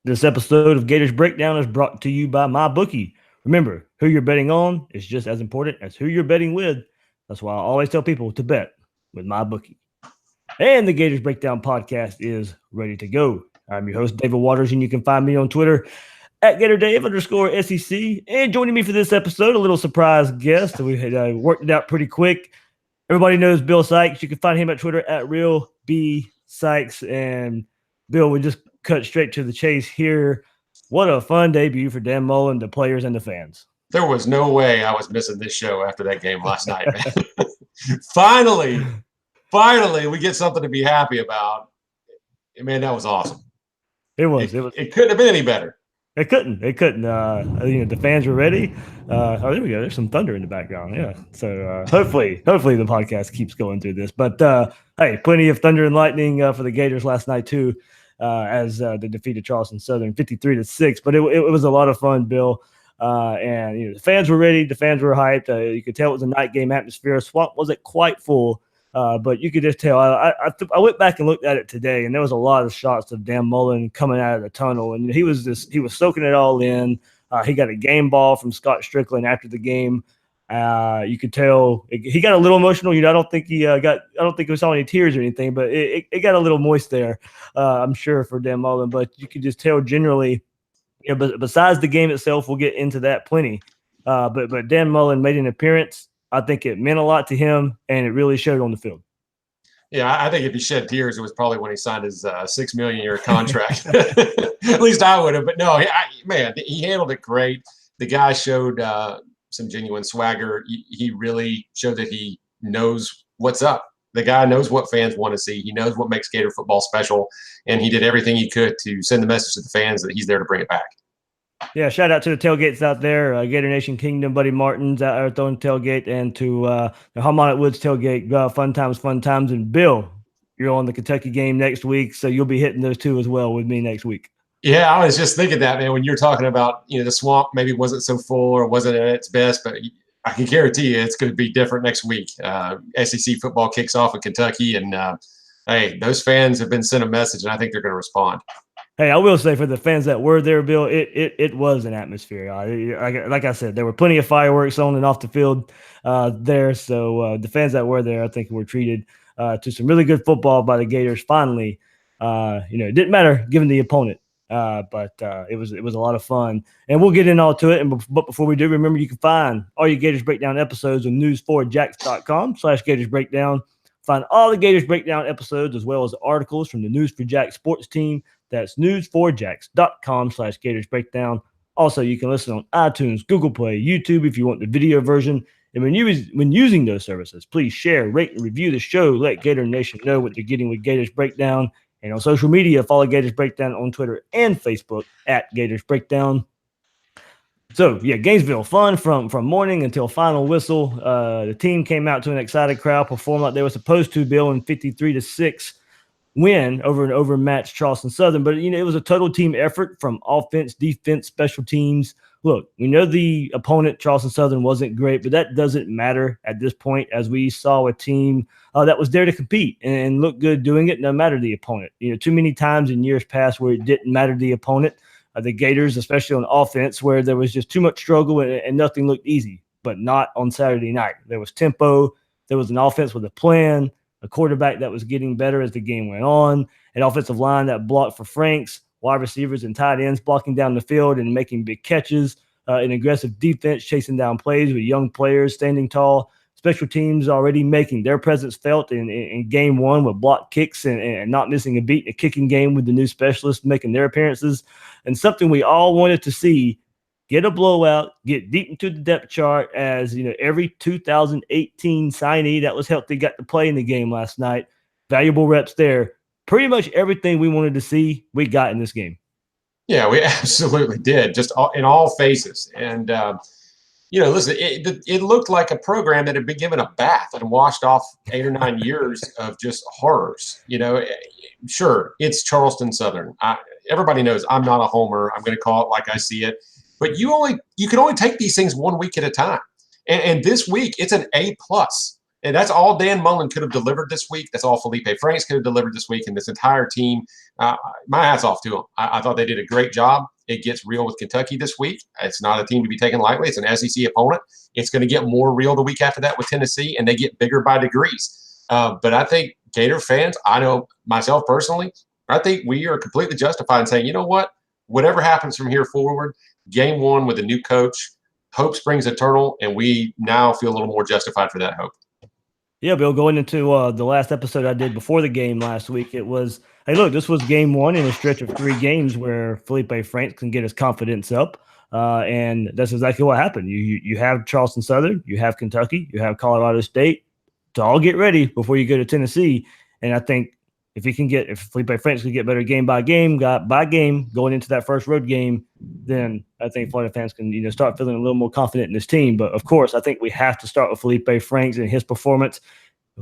This episode of Gators Breakdown is brought to you by MyBookie. Remember, who you're betting on is just as important as who you're betting with. That's why I always tell people to bet with MyBookie. And the Gators Breakdown podcast is ready to go. I'm your host, David Waters, and you can find me on Twitter at GatorDave_SEC. And joining me for this episode, a little surprise guest. We had worked it out pretty quick. Everybody knows Bill Sykes. You can find him at Twitter at RealBSykes. And Bill, we just cut straight to the chase here. What a fun debut for Dan Mullen, the players, and the fans. There was no way I was missing this show after that game last night, man. Finally, we get something to be happy about. Man, that was awesome. It was. It couldn't have been any better. It couldn't. The fans were ready. There we go. There's some thunder in the background. Yeah. So hopefully the podcast keeps going through this. But hey, plenty of thunder and lightning for the Gators last night too, as they defeated Charleston Southern 53-6. But it was a lot of fun, Bill. And the fans were ready. The fans were hyped. You could tell it was a night game atmosphere. Swamp wasn't quite full. But you could just tell. I went back and looked at it today, and there was a lot of shots of Dan Mullen coming out of the tunnel, and he was soaking it all in. He got a game ball from Scott Strickland after the game. You could tell he got a little emotional. I don't think he saw any tears or anything, but it got a little moist there. I'm sure for Dan Mullen, but you could just tell generally. But besides the game itself, we'll get into that plenty. But Dan Mullen made an appearance. I think it meant a lot to him, and it really showed on the field. Yeah, I think if he shed tears, it was probably when he signed his $6 million contract. At least I would have. But no, he handled it great. The guy showed some genuine swagger. He really showed that he knows what's up. The guy knows what fans want to see. He knows what makes Gator football special, and he did everything he could to send the message to the fans that he's there to bring it back. Yeah, shout out to the tailgates out there, Gator Nation Kingdom, Buddy Martin's out there throwing tailgate, and to the Harmonic Woods tailgate. Fun times. And Bill, you're on the Kentucky game next week, so you'll be hitting those two as well with me next week. Yeah, I was just thinking that, man, when you're talking about, the Swamp maybe wasn't so full or wasn't at its best, but I can guarantee you it's going to be different next week. SEC football kicks off in Kentucky, and hey, those fans have been sent a message, and I think they're going to respond. Hey, I will say for the fans that were there, Bill, it was an atmosphere. Like I said, there were plenty of fireworks on and off the field there. So the fans that were there, I think, were treated to some really good football by the Gators. Finally, it didn't matter given the opponent, but it was a lot of fun. And we'll get in all to it. But before we do, remember you can find all your Gators Breakdown episodes on news4jax.com/Gators Breakdown. Find all the Gators Breakdown episodes as well as articles from the News for Jax sports team. That's news4jax.com/Gators Breakdown. Also, you can listen on iTunes, Google Play, YouTube if you want the video version. And when using those services, please share, rate, and review the show. Let Gator Nation know what they're getting with Gators Breakdown. And on social media, follow Gators Breakdown on Twitter and Facebook at Gators Breakdown. So, yeah, Gainesville, fun from morning until final whistle. The team came out to an excited crowd, performed like they were supposed to, Bill, in 53-6 win over an overmatched Charleston Southern. But, it was a total team effort from offense, defense, special teams. Look, we know the opponent, Charleston Southern, wasn't great, but that doesn't matter at this point, as we saw a team that was there to compete and look good doing it no matter the opponent. Too many times in years past where it didn't matter the opponent. The Gators, especially on offense, where there was just too much struggle and nothing looked easy, but not on Saturday night. There was tempo. There was an offense with a plan, a quarterback that was getting better as the game went on, an offensive line that blocked for Franks, wide receivers and tight ends blocking down the field and making big catches, an aggressive defense chasing down plays with young players standing tall, special teams already making their presence felt in game one with block kicks and not missing a beat, a kicking game with the new specialists making their appearances, and something we all wanted to see, get a blowout, get deep into the depth chart as, every 2018 signee that was healthy got to play in the game last night. Valuable reps there. Pretty much everything we wanted to see, we got in this game. Yeah, we absolutely did, just in all phases. And, listen, it looked like a program that had been given a bath and washed off 8 or 9 years of just horrors. Sure, it's Charleston Southern. Everybody knows I'm not a homer. I'm going to call it like I see it. But you can only take these things 1 week at a time. And this week, it's an A+. And that's all Dan Mullen could have delivered this week. That's all Felipe Franks could have delivered this week. And this entire team, my hat's off to them. I thought they did a great job. It gets real with Kentucky this week. It's not a team to be taken lightly. It's an SEC opponent. It's going to get more real the week after that with Tennessee, and they get bigger by degrees. But I think Gator fans, I know myself personally, I think we are completely justified in saying, you know what? Whatever happens from here forward, game one with a new coach, hope springs eternal, and we now feel a little more justified for that hope. Yeah, Bill, going into the last episode I did before the game last week, it was, hey, look, this was game one in a stretch of 3 games where Felipe Franks can get his confidence up. And that's exactly what happened. You have Charleston Southern, you have Kentucky, you have Colorado State to all get ready before you go to Tennessee. And I think if Felipe Franks can get better game by game going into that first road game, then I think Florida fans can start feeling a little more confident in this team. But of course, I think we have to start with Felipe Franks and his performance.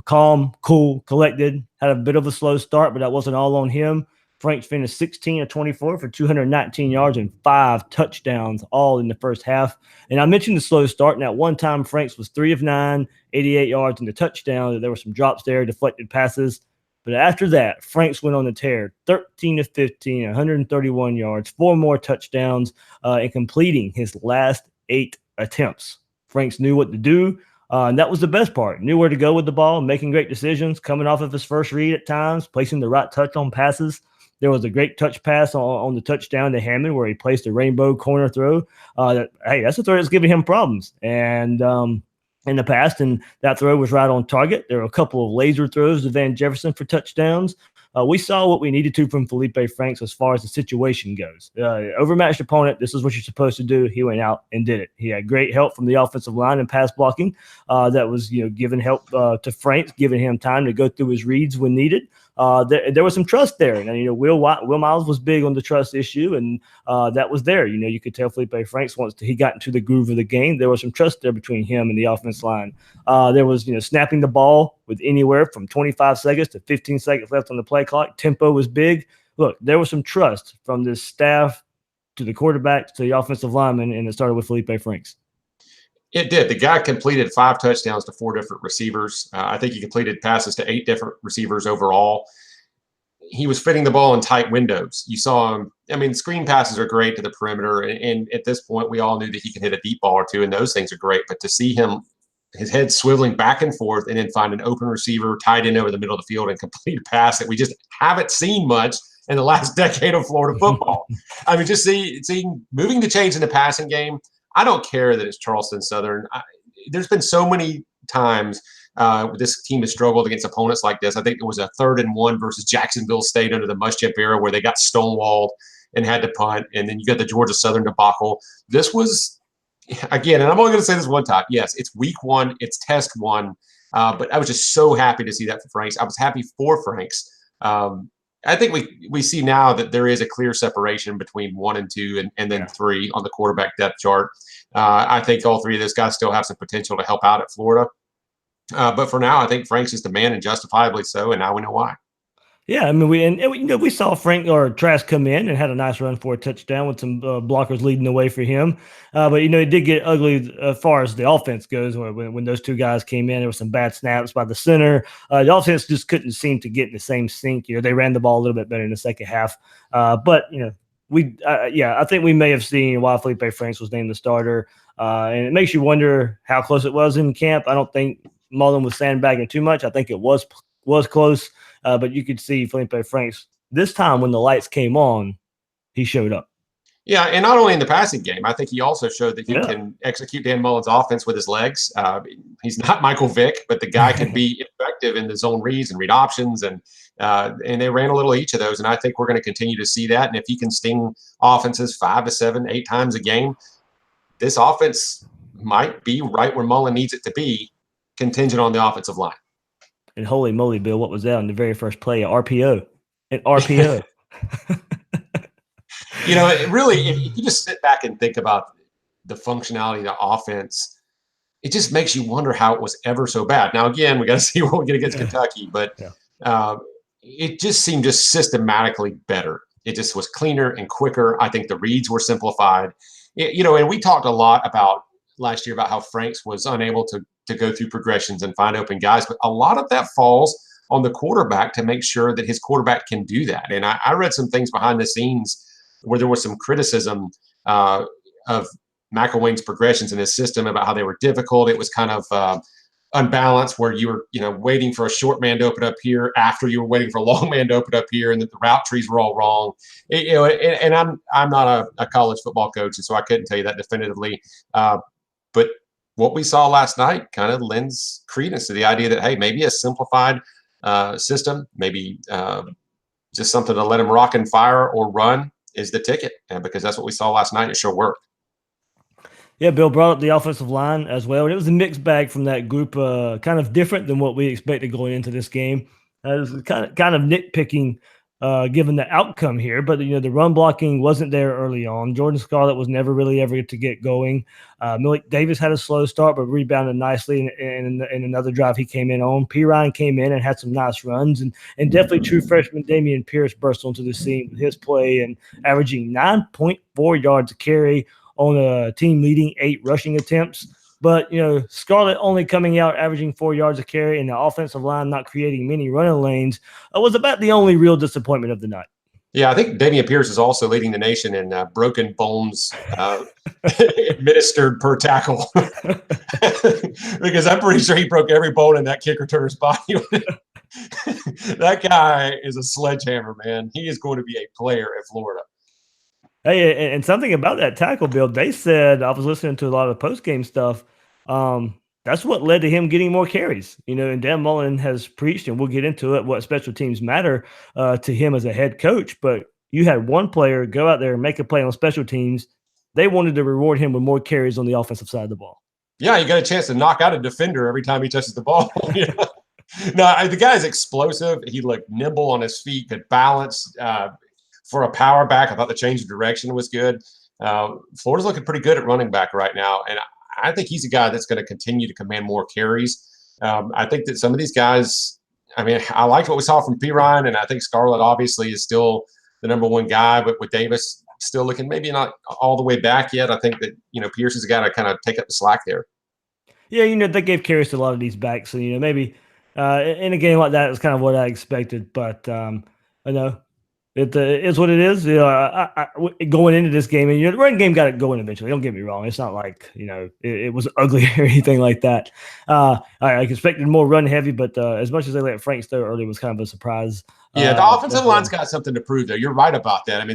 Calm, cool, collected. Had a bit of a slow start, but that wasn't all on him. Franks finished 16 of 24 for 219 yards and 5 touchdowns, all in the first half. And I mentioned the slow start. And at one time, Franks was 3 of 9, 88 yards and a touchdown. There were some drops there, deflected passes. But after that, Franks went on the tear, 13 of 15, 131 yards, 4 more touchdowns, and completing his last 8 attempts. Franks knew what to do, and that was the best part. Knew where to go with the ball, making great decisions, coming off of his first read at times, placing the right touch on passes. There was a great touch pass on the touchdown to Hammond where he placed a rainbow corner throw. That's a throw that's giving him problems. And in the past, and that throw was right on target. There were a couple of laser throws to Van Jefferson for touchdowns. We saw what we needed to from Felipe Franks as far as the situation goes. Overmatched opponent, this is what you're supposed to do. He went out and did it. He had great help from the offensive line and pass blocking. That was giving help to Franks, giving him time to go through his reads when needed. There was some trust there. And Will Miles was big on the trust issue, and that was there. You could tell Felipe Franks once he got into the groove of the game, there was some trust there between him and the offense line. There was snapping the ball with anywhere from 25 seconds to 15 seconds left on the play clock. Tempo was big. Look, there was some trust from this staff to the quarterback to the offensive lineman, and it started with Felipe Franks. It did. The guy completed 5 touchdowns to 4 different receivers. I think he completed passes to 8 different receivers overall. He was fitting the ball in tight windows. You saw him. I mean, screen passes are great to the perimeter. And at this point, we all knew that he could hit a deep ball or two, and those things are great. But to see him, his head swiveling back and forth and then find an open receiver tied in over the middle of the field and complete a pass that we just haven't seen much in the last decade of Florida football. I mean, just seeing moving the chains in the passing game. I don't care that it's Charleston Southern. There's been so many times this team has struggled against opponents like this. I think it was a 3rd and 1 versus Jacksonville State under the Muschamp era where they got stonewalled and had to punt. And then you got the Georgia Southern debacle. This was, again, and I'm only going to say this one time. Yes, it's week 1. It's test 1. But I was just so happy to see that for Franks. I was happy for Franks. I think we see now that there is a clear separation between 1 and 2 and then 3 on the quarterback depth chart. I think all 3 of those guys still have some potential to help out at Florida. But for now, I think Franks is the man, and justifiably so, and now we know why. Yeah, I mean, we saw Trask come in and had a nice run for a touchdown with some blockers leading the way for him. But it did get ugly as far as the offense goes. When those 2 guys came in, there were some bad snaps by the center. The offense just couldn't seem to get in the same sync. They ran the ball a little bit better in the second half. But I think we may have seen why Felipe Franks was named the starter. And it makes you wonder how close it was in camp. I don't think Mullen was sandbagging too much. I think it was close. But you could see Felipe Franks this time when the lights came on, he showed up. Yeah, and not only in the passing game, I think he also showed that he can execute Dan Mullen's offense with his legs. He's not Michael Vick, but the guy can be effective in the zone reads and read options, and they ran a little of each of those. And I think we're going to continue to see that. And if he can sting offenses 5 to 7, 8 times a game, this offense might be right where Mullen needs it to be, contingent on the offensive line. And holy moly, Bill, what was that on the very first play? RPO. An RPO. Really, if you just sit back and think about the functionality of the offense, it just makes you wonder how it was ever so bad. Now, again, we got to see what we get against Kentucky, but it just seemed just systematically better. It just was cleaner and quicker. I think the reads were simplified. And we talked a lot about last year about how Franks was unable to to go through progressions and find open guys. But a lot of that falls on the quarterback to make sure that his quarterback can do that. And I read some things behind the scenes where there was some criticism of McElwain's progressions in his system about how they were difficult. It was kind of unbalanced, where you were, waiting for a short man to open up here after you were waiting for a long man to open up here, and that the route trees were all wrong. And I'm not a college football coach, and so I couldn't tell you that definitively. But what we saw last night kind of lends credence to the idea that, hey, maybe a simplified system, maybe just something to let him rock and fire or run is the ticket, because that's what we saw last night. It sure worked. Yeah, Bill brought up the offensive line as well. And it was a mixed bag from that group, kind of different than what we expected going into this game. It was kind of nitpicking given the outcome here. But, the run blocking wasn't there early on. Jordan Scarlett was never really ever to get going. Malik Davis had a slow start, but rebounded nicely. In another drive he came in on. P. Ryan came in and had some nice runs. And definitely true freshman Damian Pierce burst onto the scene with his play and averaging 9.4 yards a carry on a team leading 8 rushing attempts. But, Scarlett only coming out averaging 4 yards a carry, and the offensive line not creating many running lanes was about the only real disappointment of the night. Yeah, I think Damian Pierce is also leading the nation in broken bones administered per tackle. Because I'm pretty sure he broke every bone in that kick returner's body. That guy is a sledgehammer, man. He is going to be a player at Florida. Hey, and something about that tackle, Bill, they said, I was listening to a lot of post-game stuff, that's what led to him getting more carries. And Dan Mullen has preached, and we'll get into it, what special teams matter to him as a head coach. But you had one player go out there and make a play on special teams. They wanted to reward him with more carries on the offensive side of the ball. Yeah, you got a chance to knock out a defender every time he touches the ball. No, the guy's explosive. He looked nimble on his feet, could balance. For a power back, I thought the change of direction was good. Florida's looking pretty good at running back right now, and I think he's a guy that's going to continue to command more carries. I think that some of these guys, I liked what we saw from P. Ryan, and I think Scarlett obviously is still the number one guy, but with Davis still looking maybe not all the way back yet, I think that, Pierce is a guy to kind of take up the slack there. Yeah, they gave carries to a lot of these backs, so, maybe in a game like that, it's kind of what I expected, but I know. It is what it is. Going into this game, and the running game got it going eventually. Don't get me wrong; it's not like it was ugly or anything like that. I expected more run heavy, but as much as they let Franks throw early, was kind of a surprise. Yeah, the offensive line's got something to prove, though. You're right about that.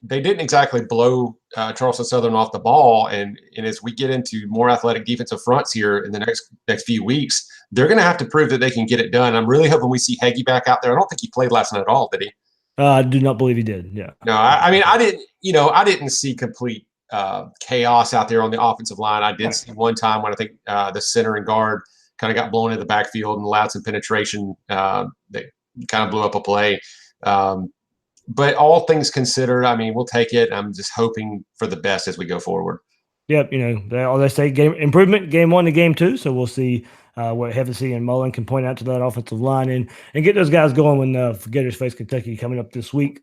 They didn't exactly blow Charleston Southern off the ball, and as we get into more athletic defensive fronts here in the next few weeks, they're going to have to prove that they can get it done. I'm really hoping we see Heggie back out there. I don't think he played last night at all, did he? I do not believe he did. Yeah. No, I didn't see complete chaos out there on the offensive line. I did see one time when I think the center and guard kind of got blown in the backfield and allowed some penetration that kind of blew up a play. But all things considered, we'll take it. I'm just hoping for the best as we go forward. Yep. They say game improvement, game 1 to game 2. So we'll see what Hevesy and Mullen can point out to that offensive line and get those guys going when Gators face Kentucky coming up this week.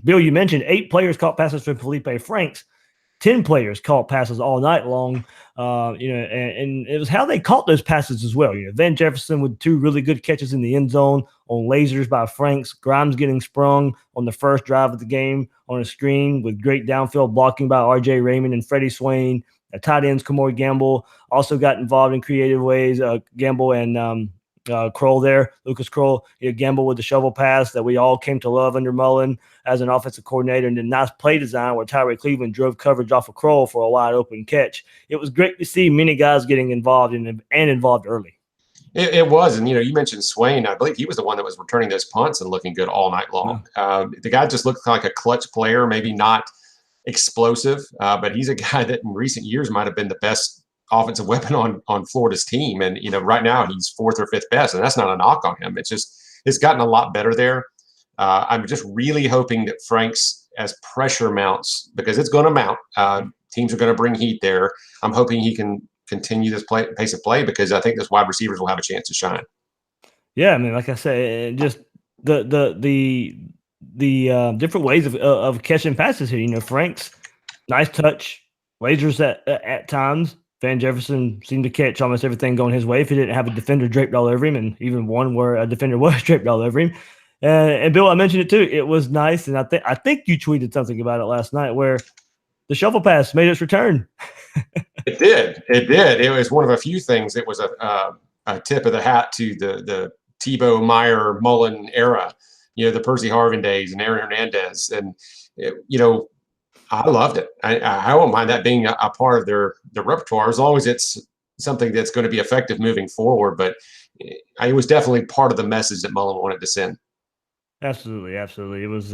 Bill, you mentioned 8 players caught passes from Felipe Franks. 10 players caught passes all night long. And it was how they caught those passes as well. Van Jefferson with 2 really good catches in the end zone on lasers by Franks. Grimes getting sprung on the first drive of the game on a screen with great downfield blocking by R.J. Raymond and Freddie Swain. Tight ends, Kamori Gamble also got involved in creative ways. Gamble and Kroll there, Lucas Kroll, Gamble with the shovel pass that we all came to love under Mullen as an offensive coordinator, and then nice play design where Tyree Cleveland drove coverage off of Kroll for a wide open catch. It was great to see many guys getting involved and involved early. It was, and you mentioned Swain. I believe he was the one that was returning those punts and looking good all night long. The guy just looked like a clutch player, maybe not explosive, but he's a guy that in recent years might have been the best offensive weapon on Florida's team. And, right now he's 4th or 5th best, and that's not a knock on him. It's gotten a lot better there. I'm just really hoping that Franks, as pressure mounts, because it's going to mount, teams are going to bring heat there. I'm hoping he can continue this pace of play, because I think those wide receivers will have a chance to shine. Yeah. Like I said, just the different ways of catching passes here. Franks, nice touch, lasers at times. Van Jefferson seemed to catch almost everything going his way if he didn't have a defender draped all over him, and even one where a defender was draped all over him. And Bill, I mentioned it too. It was nice, and I think you tweeted something about it last night where the shovel pass made its return. It did. It did. It was one of a few things. It was a tip of the hat to the Tebow, Meyer, Mullen era. The Percy Harvin days and Aaron Hernandez, and I loved it. I won't mind that being a part of their repertoire as long as it's something that's going to be effective moving forward. But it was definitely part of the message that Mullen wanted to send. Absolutely, absolutely. It was,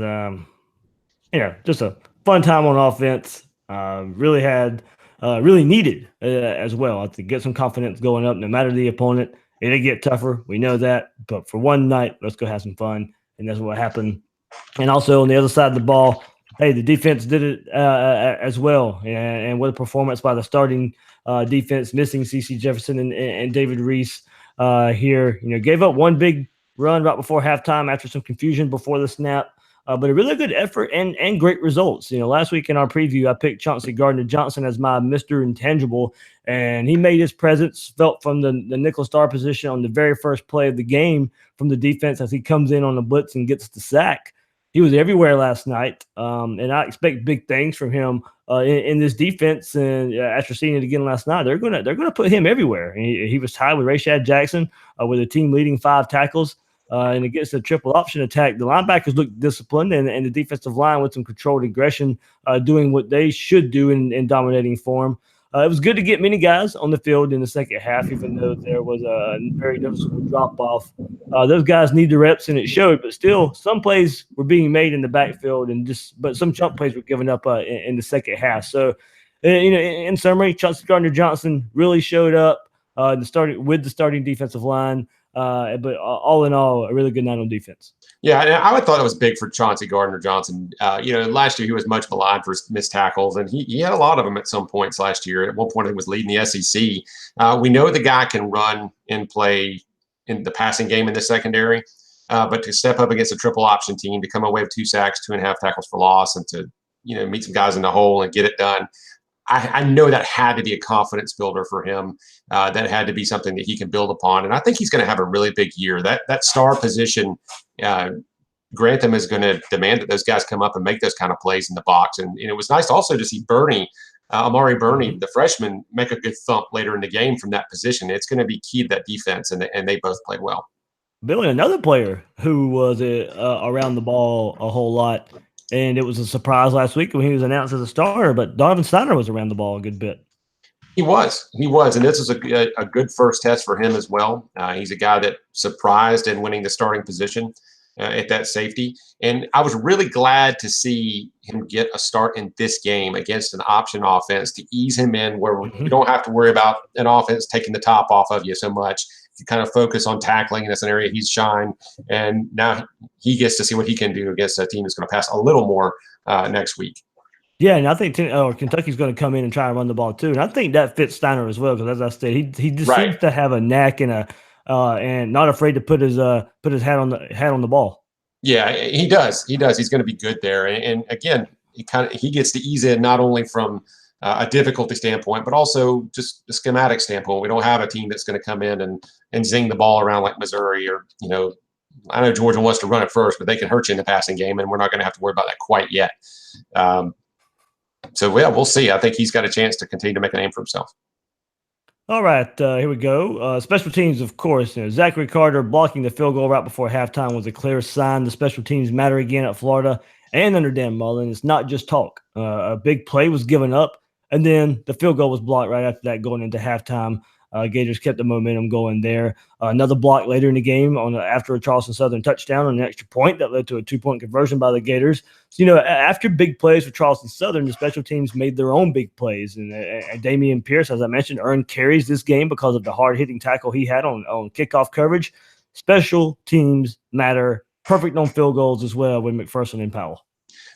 just a fun time on offense. Really needed as well to get some confidence going up. No matter the opponent, it'll get tougher. We know that. But for one night, let's go have some fun, and that's what happened. And also on the other side of the ball, hey, the defense did it as well, and what a performance by the starting defense, missing C.C. Jefferson and David Reese here. Gave up one big run right before halftime after some confusion before the snap, but a really good effort and great results. Last week in our preview, I picked Chauncey Gardner-Johnson as my Mr. Intangible, and he made his presence felt from the nickel star position on the very first play of the game from the defense as he comes in on the blitz and gets the sack. He was everywhere last night, and I expect big things from him in this defense. And after seeing it again last night, they're gonna put him everywhere. And he was tied with Rashad Jackson with a team leading 5 tackles. And against a triple option attack, the linebackers looked disciplined, and the defensive line with some controlled aggression, doing what they should do in dominating form. It was good to get many guys on the field in the second half, even though there was a very noticeable drop-off. Those guys need the reps, and it showed. But still, some plays were being made in the backfield, but some chunk plays were given up in the second half. So, in summary, Chauncey Gardner-Johnson really showed up with the starting defensive line. But all in all, a really good night on defense. Yeah, and I would thought it was big for Chauncey Gardner-Johnson. Last year he was much maligned for missed tackles, and he had a lot of them at some points last year. At one point he was leading the SEC. We know the guy can run and play in the passing game in the secondary, but to step up against a triple option team, to come away with 2 sacks, 2.5 tackles for loss, and to meet some guys in the hole and get it done. I know that had to be a confidence builder for him. That had to be something that he can build upon. And I think he's going to have a really big year. That star position, Grantham is going to demand that those guys come up and make those kind of plays in the box. And it was nice also to see Amari Burney, the freshman, make a good thump later in the game from that position. It's going to be key to that defense, and they both played well. Billy, another player who was around the ball a whole lot, and it was a surprise last week when he was announced as a starter, but Donovan Snyder was around the ball a good bit. He was, and this was a good first test for him as well. He's a guy that surprised in winning the starting position at that safety, and I was really glad to see him get a start in this game against an option offense to ease him in where you don't have to worry about an offense taking the top off of you so much. You kind of focus on tackling, and that's an area he's shined, and now he gets to see what he can do against a team that's going to pass a little more next week. Yeah, and I think Kentucky's going to come in and try to run the ball too, and I think that fits Steiner as well because, as I said, he just seems to have a knack and not afraid to put his hat on the ball. Yeah, he does. He's going to be good there, and again, he gets to ease in not only from a difficulty standpoint, but also just a schematic standpoint. We don't have a team that's going to come in and zing the ball around like Missouri or I know Georgia wants to run it first, but they can hurt you in the passing game, and we're not going to have to worry about that quite yet. So, yeah, we'll see. I think he's got a chance to continue to make a name for himself. All right, here we go. Special teams, of course. Zachary Carter blocking the field goal right before halftime was a clear sign the special teams matter again at Florida and under Dan Mullen. It's not just talk. A big play was given up, and then the field goal was blocked right after that going into halftime. Gators kept the momentum going there. Another block later in the game after a Charleston Southern touchdown on an extra point that led to a 2-point conversion by the Gators. So, after big plays for Charleston Southern, the special teams made their own big plays. And Damian Pierce, as I mentioned, earned carries this game because of the hard-hitting tackle he had on kickoff coverage. Special teams matter. Perfect on field goals as well with McPherson and Powell.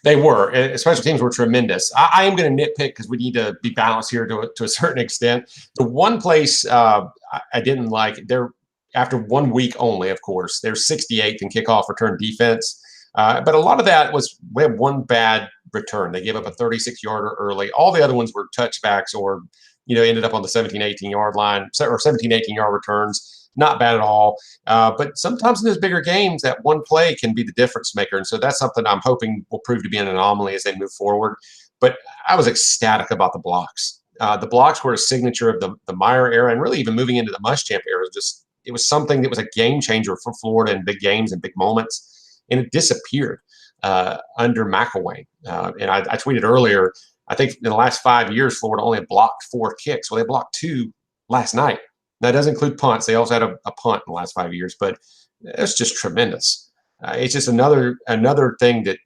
They were. Special teams were tremendous. I am going to nitpick because we need to be balanced here to a certain extent. The one place I didn't like, after 1 week only, of course, they're 68th in kickoff return defense. But a lot of that was we had one bad return. They gave up a 36-yarder early. All the other ones were touchbacks or ended up on the 17, 18-yard line, or 17, 18-yard returns. Not bad at all. But sometimes in those bigger games, that one play can be the difference maker. And so that's something I'm hoping will prove to be an anomaly as they move forward. But I was ecstatic about the blocks. The blocks were a signature of the Meyer era, and really even moving into the Muschamp era. It was something that was a game changer for Florida in big games and big moments, and it disappeared under McElwain. And I tweeted earlier, I think in the last 5 years, Florida only blocked 4 kicks. Well, they blocked 2 last night. That doesn't include punts. They also had a punt in the last 5 years, but it's just tremendous. It's just another thing that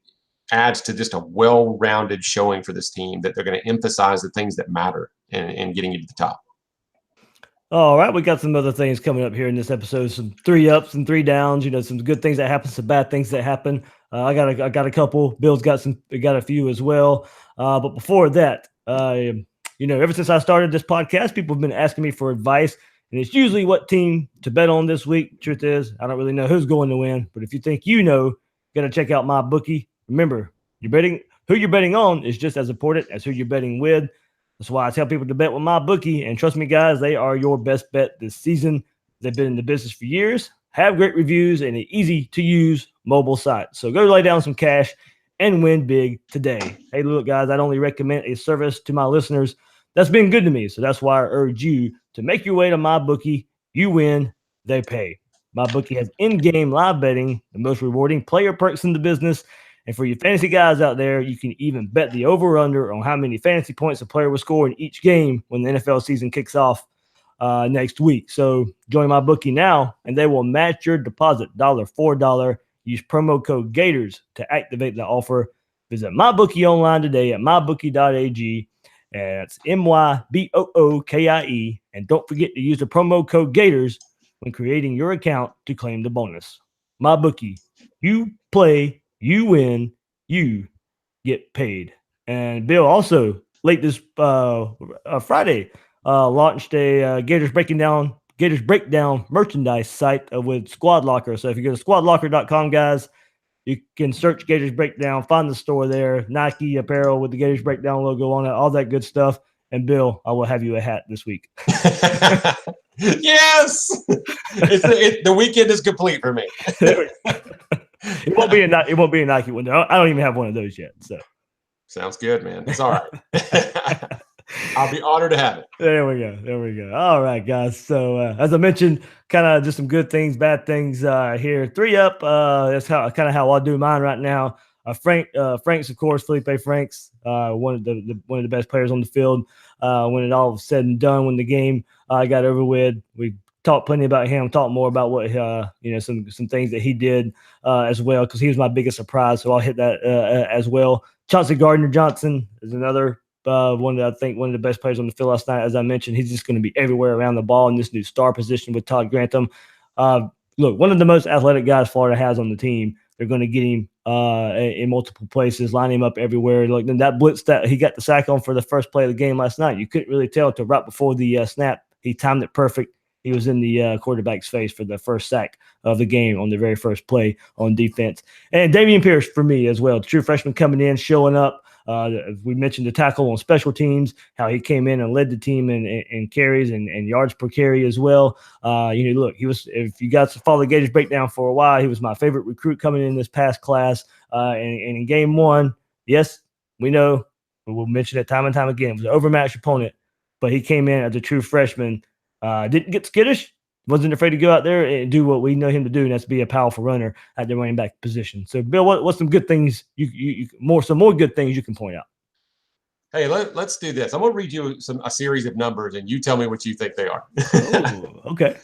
adds to just a well-rounded showing for this team, that they're going to emphasize the things that matter in getting you to the top. All right, we got some other things coming up here in this episode. Some 3 ups and 3 downs. Some good things that happen, some bad things that happen. I got a couple. Bill's got a few as well. But before that, ever since I started this podcast, people have been asking me for advice, and it's usually what team to bet on this week. Truth is, I don't really know who's going to win, but if you think you got to check out my bookie. Remember, who you're betting on is just as important as who you're betting with. That's why I tell people to bet with my bookie. And trust me, guys, they are your best bet this season. They've been in the business for years, have great reviews, and an easy-to-use mobile site. So go lay down some cash and win big today. Hey, look, guys, I'd only recommend a service to my listeners that's been good to me. So that's why I urge you to make your way to my bookie. You win, they pay. My bookie has in-game live betting, the most rewarding player perks in the business. And for you fantasy guys out there, you can even bet the over-under on how many fantasy points a player will score in each game when the NFL season kicks off next week. So join my bookie now, and they will match your deposit $1 for $1. Use promo code Gators to activate the offer. Visit MyBookie online today at mybookie.ag. That's MYBOOKIE. And don't forget to use the promo code Gators when creating your account to claim the bonus. MyBookie, you play, you win, you get paid. And Bill also late this Friday launched a Gators Breakdown merchandise site with Squad Locker. So if you go to squadlocker.com, guys, you can search Gators Breakdown, find the store there, Nike apparel with the Gators Breakdown logo on it, all that good stuff. And Bill, I will have you a hat this week. Yes, the weekend is complete for me. It won't be a Nike one. I don't even have one of those yet. So sounds good, man. It's all right. I'll be honored to have it. There we go. All right, guys. So as I mentioned, kind of just some good things, bad things here. 3 up. That's how I do mine right now. Franks, of course, Felipe Franks, one of the best players on the field. When it all was said and done, when the game got over with, we talked plenty about him. Talked more about what some things that he did as well, because he was my biggest surprise. So I'll hit that as well. Chauncey Gardner-Johnson is another one of the best players on the field last night. As I mentioned, he's just going to be everywhere around the ball in this new star position with Todd Grantham. Look, one of the most athletic guys Florida has on the team. They're going to get him in multiple places, line him up everywhere. Like that blitz that he got the sack on for the first play of the game last night, you couldn't really tell until right before the snap. He timed it perfect. He was in the quarterback's face for the first sack of the game on the very first play on defense. And Dameon Pierce for me as well, the true freshman coming in, showing up. We mentioned the tackle on special teams, how he came in and led the team in carries and yards per carry as well. Look, if you guys follow the Gators Breakdown for a while, he was my favorite recruit coming in this past class. And in game 1, yes, we know, but we'll mention it time and time again, it was an overmatched opponent, but he came in as a true freshman. Didn't get skittish, wasn't afraid to go out there and do what we know him to do, and that's be a powerful runner at the running back position. So, Bill, what's some good things some more good things you can point out? Hey, let's do this. I'm going to read you a series of numbers, and you tell me what you think they are. Ooh, okay.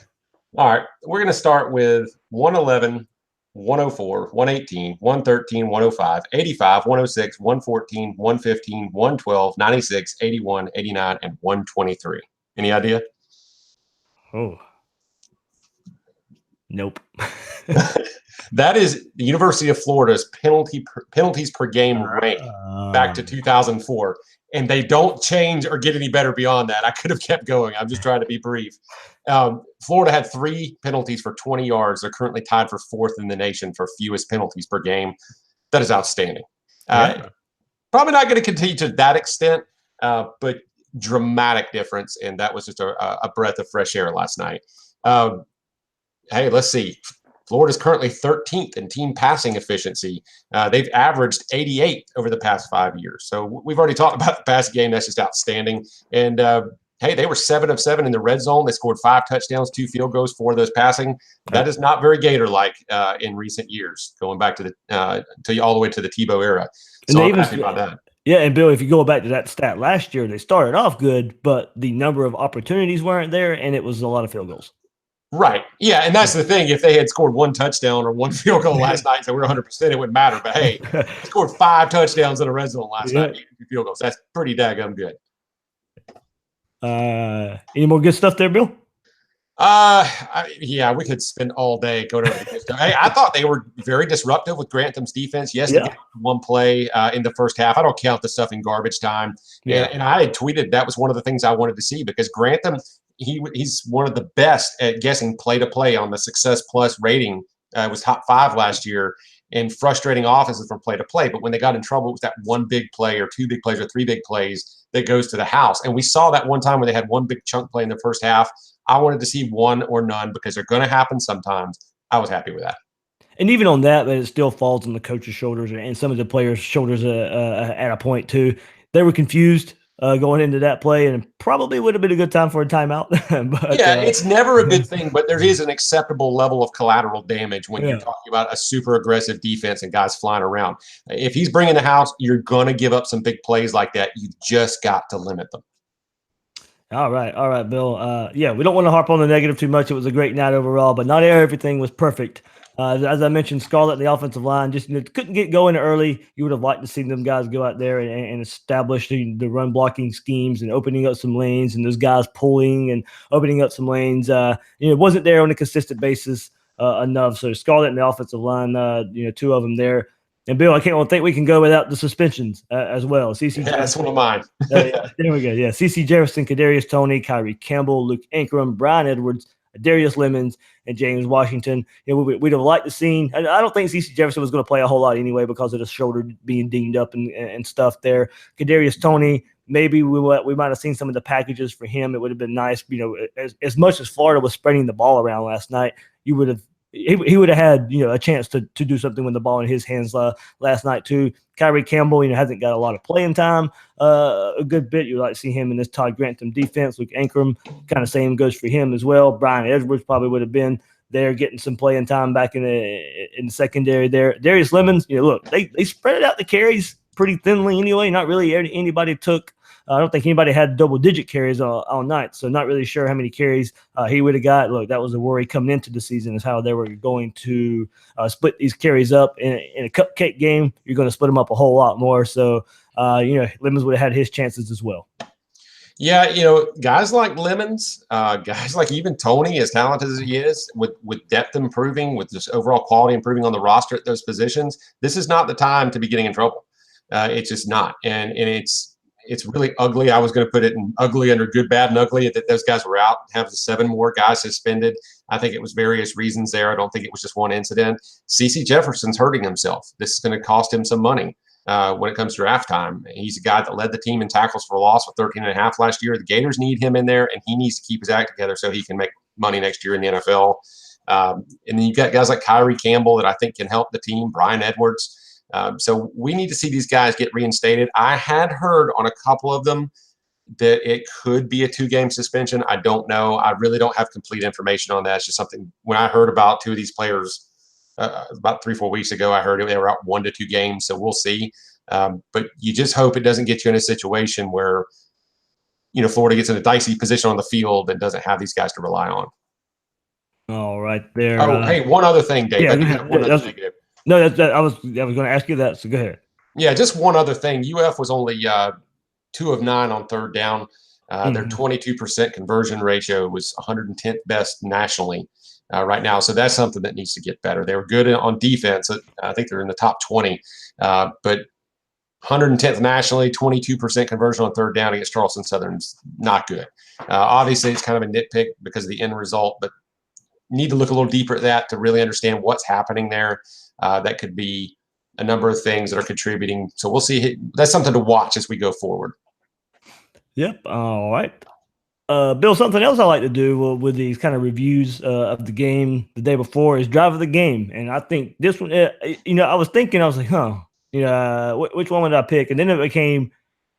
All right. We're going to start with 111, 104, 118, 113, 105, 85, 106, 114, 115, 112, 96, 81, 89, and 123. Any idea? Oh, nope. That is the University of Florida's penalties per game rank back to 2004. And they don't change or get any better beyond that. I could have kept going. I'm just trying to be brief. Florida had 3 penalties for 20 yards. They're currently tied for 4th in the nation for fewest penalties per game. That is outstanding. Probably not going to continue to that extent, but dramatic difference, and that was just a breath of fresh air last night. Hey, let's see. Florida's currently 13th in team passing efficiency. They've averaged 88 over the past 5 years. So we've already talked about the passing game. That's just outstanding. And hey, they were 7 of 7 in the red zone. They scored 5 touchdowns, 2 field goals, 4 of those passing. That is not very Gator-like in recent years, going back to the all the way to the Tebow era. So I'm happy about that. Yeah, and Bill, if you go back to that stat last year, they started off good, but the number of opportunities weren't there, and it was a lot of field goals. Right. Yeah, and that's the thing. If they had scored 1 touchdown or 1 field goal last night, so we're 100%, it wouldn't matter. But hey, they scored 5 touchdowns in a red zone last night, 2 field goals. That's pretty daggum good. Any more good stuff there, Bill? Yeah, we could spend all day going over the good stuff. Hey, I thought they were very disruptive with Grantham's defense. Yes, they got 1 play in the first half. I don't count the stuff in garbage time. And I had tweeted that was one of the things I wanted to see, because Grantham, he's one of the best at guessing play-to-play on the Success Plus rating. It was top 5 last year, and frustrating offenses from play-to-play. But when they got in trouble, it was that 1 big play or 2 big plays or 3 big plays that goes to the house. And we saw that one time where they had 1 big chunk play in the first half. I wanted to see 1 or none, because they're going to happen sometimes. I was happy with that. And even on that, it still falls on the coach's shoulders and some of the players' shoulders at a point too. They were confused going into that play, and probably would have been a good time for a timeout. But, yeah, it's never a good thing, but there is an acceptable level of collateral damage when you're talking about a super aggressive defense and guys flying around. If he's bringing the house, you're going to give up some big plays like that. You've just got to limit them. All right, Bill. Yeah, we don't want to harp on the negative too much. It was a great night overall, but not everything was perfect. As I mentioned, Scarlett and the offensive line just couldn't get going early. You would have liked to see them guys go out there and establish the run blocking schemes and opening up some lanes, and those guys pulling and opening up some lanes. It wasn't there on a consistent basis enough. So Scarlett and the offensive line, 2 of them there. And Bill, I can't think we can go without the suspensions as well. CC, that's one of mine. There we go. Yeah, CC Jefferson, Kadarius Toney, Kyrie Campbell, Luke Ankrum, Brian Edwards, Darius Lemons, and James Washington. We'd have liked to see. I don't think CC Jefferson was going to play a whole lot anyway because of the shoulder being dinged up and stuff there. Kadarius Toney, maybe we might have seen some of the packages for him. It would have been nice. As much as Florida was spreading the ball around last night, he would have had a chance to do something with the ball in his hands last night too. Kyrie Campbell, hasn't got a lot of playing time a good bit. You'd like to see him in this Todd Grantham defense. Luke Ankrum, kind of same goes for him as well. Brian Edwards probably would have been there getting some playing time back in the secondary there. Darius Lemons, look, they spread out the carries pretty thinly anyway. Not really anybody took. I don't think anybody had double-digit carries all night, so not really sure how many carries he would have got. Look, that was a worry coming into the season, is how they were going to split these carries up. In a cupcake game, you're going to split them up a whole lot more. So, Lemons would have had his chances as well. Yeah, guys like Lemons, guys like even Toney, as talented as he is, with depth improving, with just overall quality improving on the roster at those positions, this is not the time to be getting in trouble. It's just not. And it's really ugly. I was going to put it in ugly under good, bad, and ugly, that those guys were out. Have 7 more guys suspended. I think it was various reasons there. I don't think it was just one incident. CC Jefferson's hurting himself. This is going to cost him some money when it comes to draft time. He's a guy that led the team in tackles for loss with 13.5 last year. The Gators need him in there, and he needs to keep his act together so he can make money next year in the NFL. And then you've got guys like Kyrie Campbell that I think can help the team, Brian Edwards. So we need to see these guys get reinstated. I had heard on a couple of them that it could be a 2-game suspension. I don't know. I really don't have complete information on that. It's just something, when I heard about 2 of these players about 3-4 weeks ago, I heard they were out 1 to 2 games. So we'll see. But you just hope it doesn't get you in a situation where, Florida gets in a dicey position on the field and doesn't have these guys to rely on. All right there. Oh, hey, one other thing, Dave. Negative. No, I was going to ask you that, so go ahead. Yeah, just one other thing. UF was only 2 of 9 on 3rd down. Their 22% conversion ratio was 110th best nationally right now. So that's something that needs to get better. They were good on defense. I think they're in the top 20. But 110th nationally, 22% conversion on 3rd down against Charleston Southern's not good. Obviously, it's kind of a nitpick because of the end result, but need to look a little deeper at that to really understand what's happening there. That could be a number of things that are contributing. So we'll see. That's something to watch as we go forward. Yep. All right. Bill, something else I like to do with these kind of reviews of the game the day before is drive of the game. And I think this one, I was thinking, I was like, which one would I pick? And then it became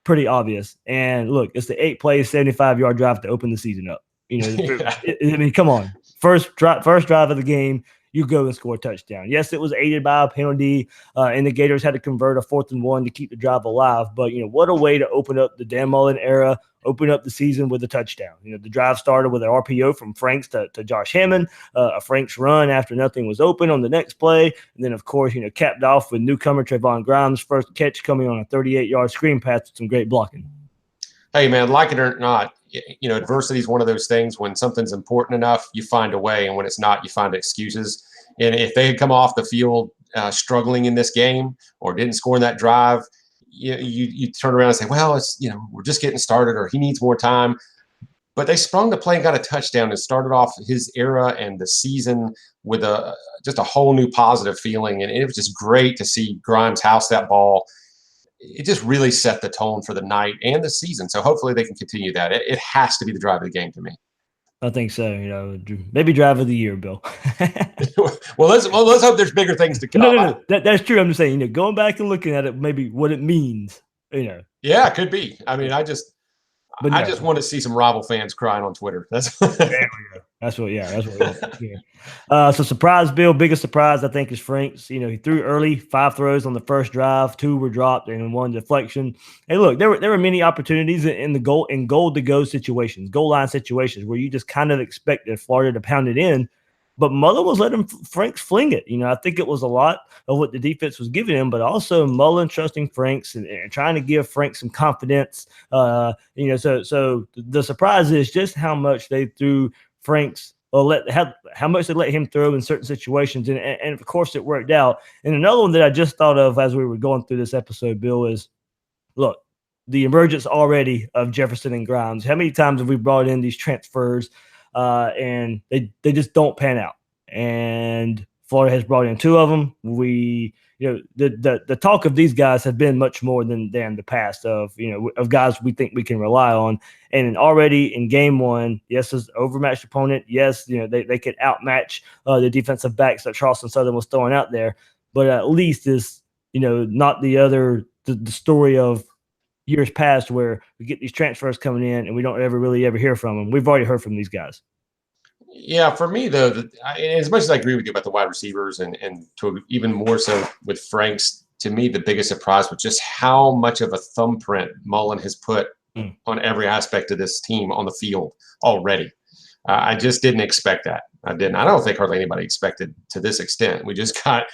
pretty obvious. And look, it's the 8-play, 75-yard drive to open the season up. Yeah. I mean, come on. First drive of the game, you go and score a touchdown. Yes, it was aided by a penalty, and the Gators had to convert a 4th and 1 to keep the drive alive. But, what a way to open up the Dan Mullen era, open up the season with a touchdown. The drive started with an RPO from Franks to Josh Hammond, a Franks run after nothing was open on the next play. And then, of course, capped off with newcomer Trayvon Grimes' first catch coming on a 38-yard screen pass with some great blocking. Hey, man, like it or not, adversity is one of those things. When something's important enough, you find a way. And when it's not, you find excuses. And if they had come off the field struggling in this game or didn't score in that drive, you turn around and say, well, it's, we're just getting started, or he needs more time. But they sprung the play and got a touchdown and started off his era and the season with just a whole new positive feeling. And it was just great to see Grimes house that ball. It just really set the tone for the night and the season. So hopefully they can continue that. It has to be the drive of the game to me. I think so. Maybe drive of the year, Bill. well, let's hope there's bigger things to come. No. That's true. I'm just saying, going back and looking at it, maybe what it means. Yeah, it could be. I mean, I just want to see some rival fans crying on Twitter. That's there we go. That's what we want here. So surprise, Bill, biggest surprise I think is Franks. He threw early, 5 throws on the first drive, 2 were dropped and 1 deflection. Hey, look, there were many opportunities in the goal to go situations, goal line situations where you just kind of expected Florida to pound it in. But Mullen was letting Franks fling it. I think it was a lot of what the defense was giving him, but also Mullen trusting Franks and trying to give Franks some confidence. So the surprise is just how much they threw Franks, or how much they let him throw in certain situations. And of course, it worked out. And another one that I just thought of as we were going through this episode, Bill, is look, the emergence already of Jefferson and Grimes. How many times have we brought in these transfers? And they just don't pan out. And Florida has brought in 2 of them. The talk of these guys have been much more than the past of guys we think we can rely on. And already in game 1, yes, it's an overmatched opponent. Yes, they could outmatch the defensive backs that Charleston Southern was throwing out there. But at least is not the story of years past where we get these transfers coming in and we don't ever hear from them. We've already heard from these guys. Yeah, for me, though, as much as I agree with you about the wide receivers and to even more so with Franks, to me, the biggest surprise was just how much of a thumbprint Mullen has put on every aspect of this team on the field already. I just didn't expect that. I don't think hardly anybody expected to this extent. We just got,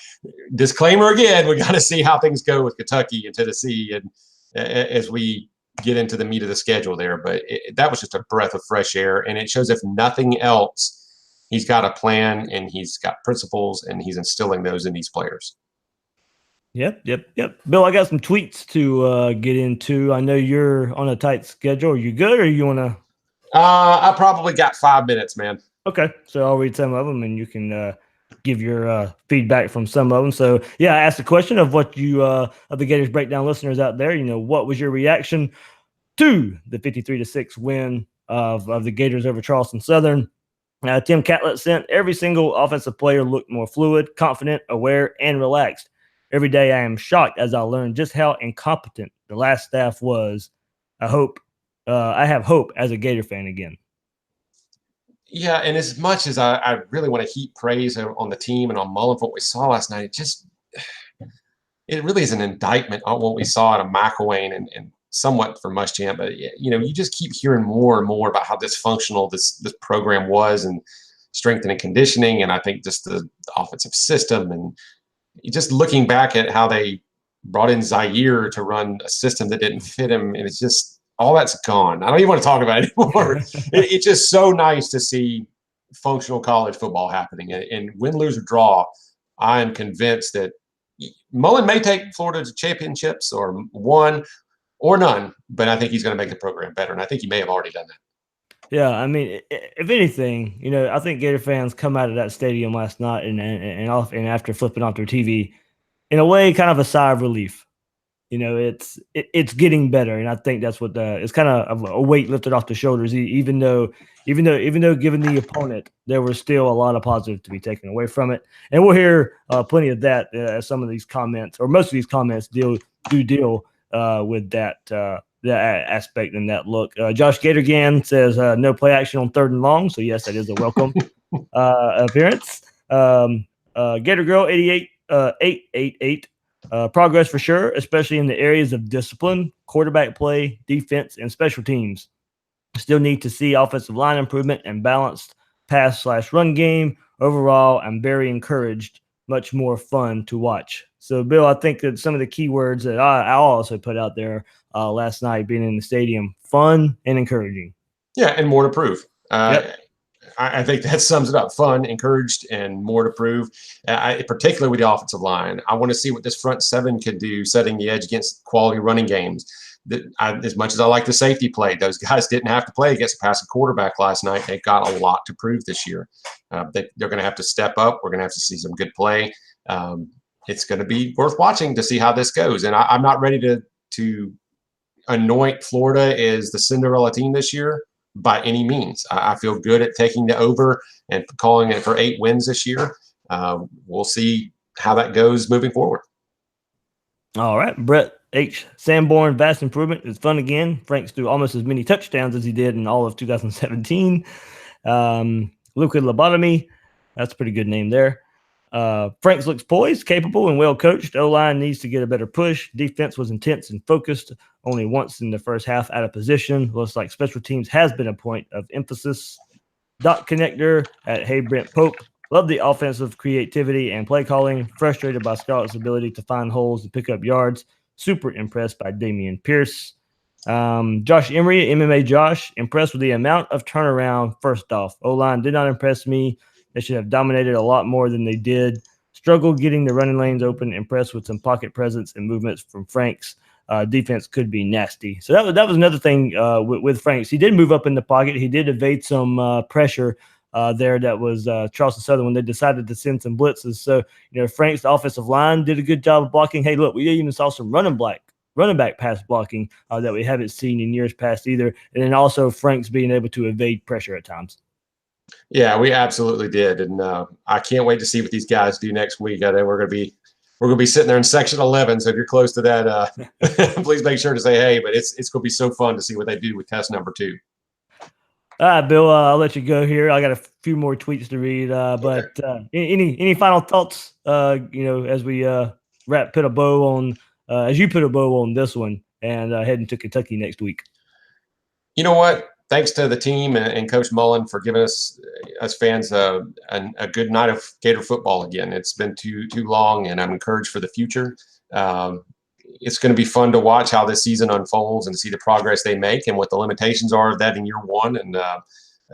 disclaimer again, we got to see how things go with Kentucky and Tennessee and as we get into the meat of the schedule there. But that was just a breath of fresh air. And it shows, if nothing else, he's got a plan and he's got principles and he's instilling those in these players. Yep. Bill, I got some tweets to get into. I know you're on a tight schedule. Are you good, or you want to? I probably got 5 minutes, man. Okay. So I'll read some of them and you can give your feedback from some of them. So yeah, I asked the question of what you of the Gators Breakdown listeners out there, what was your reaction to the 53-6 win of the Gators over Charleston Southern? Tim Catlett sent, every single offensive player looked more fluid, confident, aware, and relaxed. Every day I am shocked as I learn just how incompetent the last staff was. I have hope as a Gator fan again. Yeah, and as much as I really want to heap praise on the team and on Mullen for what we saw last night, it really is an indictment on what we saw at a McElwain and somewhat for Muschamp. But you just keep hearing more and more about how dysfunctional this program was, and strength and conditioning, and I think just the offensive system, and just looking back at how they brought in Zaire to run a system that didn't fit him, and it's just, all that's gone. I don't even want to talk about it anymore. It's just so nice to see functional college football happening. And win, lose, or draw, I am convinced that Mullen may take Florida to championships, or one or none, but I think he's going to make the program better. And I think he may have already done that. Yeah, I mean, if anything, I think Gator fans come out of that stadium last night and after flipping off their TV, in a way, kind of a sigh of relief. it's getting better, and I think that's what it's kind of a weight lifted off the shoulders. Even though given the opponent, there was still a lot of positive to be taken away from it, and we'll hear plenty of that as some of these comments, or most of these comments, deal with that aspect and that look. Josh Gatorgan says no play action on 3rd and long, so yes, that is a welcome appearance. Gator Girl 888. Progress for sure, especially in the areas of discipline, quarterback play, defense, and special teams. Still need to see offensive line improvement and balanced pass/run game. Overall, I'm very encouraged. Much more fun to watch. So, Bill, I think that some of the key words that I also put out there last night, being in the stadium, fun and encouraging. Yeah, and more to prove. Yep. I think that sums it up. Fun, encouraged, and more to prove, particularly with the offensive line. I want to see what this front seven can do, setting the edge against quality running games. As much as I like the safety play, those guys didn't have to play against a passing quarterback last night. They've got a lot to prove this year. They're going to have to step up. We're going to have to see some good play. It's going to be worth watching to see how this goes. And I'm not ready to anoint Florida as the Cinderella team this year by any means. I feel good at taking the over and calling it for 8 wins this year. We'll see how that goes moving forward. All right. Brett H. Sanborn, vast improvement. It's fun again. Franks threw almost as many touchdowns as he did in all of 2017. Luca Lobotomy. That's a pretty good name there. Franks looks poised, capable, and well coached. O-line needs to get a better push. Defense was intense and focused. Only once in the first half out of position. Looks like special teams has been a point of emphasis. Dot connector at Hey Brent Pope. Love the offensive creativity and play calling. Frustrated by Scarlett's ability to find holes and pick up yards. Super impressed by Damian Pierce. Josh Emery, MMA Josh, impressed with the amount of turnaround. First off, O-line did not impress me. They should have dominated a lot more than they did. Struggled getting the running lanes open. Impressed with some pocket presence and movements from Franks. Defense could be nasty. So that was another thing with Franks. He did move up in the pocket. He did evade some pressure there. That was Charleston Southern when they decided to send some blitzes. So, Franks, the offensive line, did a good job of blocking. Hey, look, we even saw some running back pass blocking that we haven't seen in years past either. And then also Franks being able to evade pressure at times. Yeah, we absolutely did. And I can't wait to see what these guys do next week. I know we're going to be sitting there in section 11. So if you're close to that, please make sure to say, hey, but it's going to be so fun to see what they do with test number 2. All right, Bill, I'll let you go here. I got a few more tweets to read, but any final thoughts, as we put a bow on this one and heading to Kentucky next week? You know what? Thanks to the team and Coach Mullen for giving us fans a good night of Gator football again. It's been too long, and I'm encouraged for the future. It's going to be fun to watch how this season unfolds and see the progress they make and what the limitations are of that in year one. And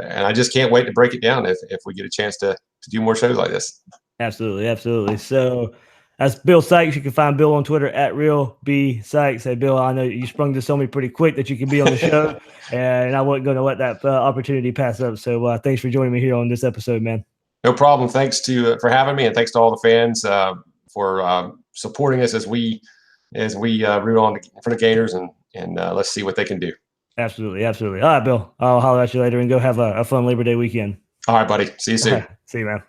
I just can't wait to break it down if we get a chance to do more shows like this. Absolutely. So that's Bill Sykes. You can find Bill on Twitter at RealBSykes. Hey, Bill, I know you sprung this on me pretty quick that you could be on the show, and I wasn't going to let that opportunity pass up. So thanks for joining me here on this episode, man. No problem. Thanks for having me, and thanks to all the fans for supporting us as we root on for the Gators, and let's see what they can do. Absolutely. All right, Bill. I'll holler at you later and go have a fun Labor Day weekend. All right, buddy. See you soon. See you, man.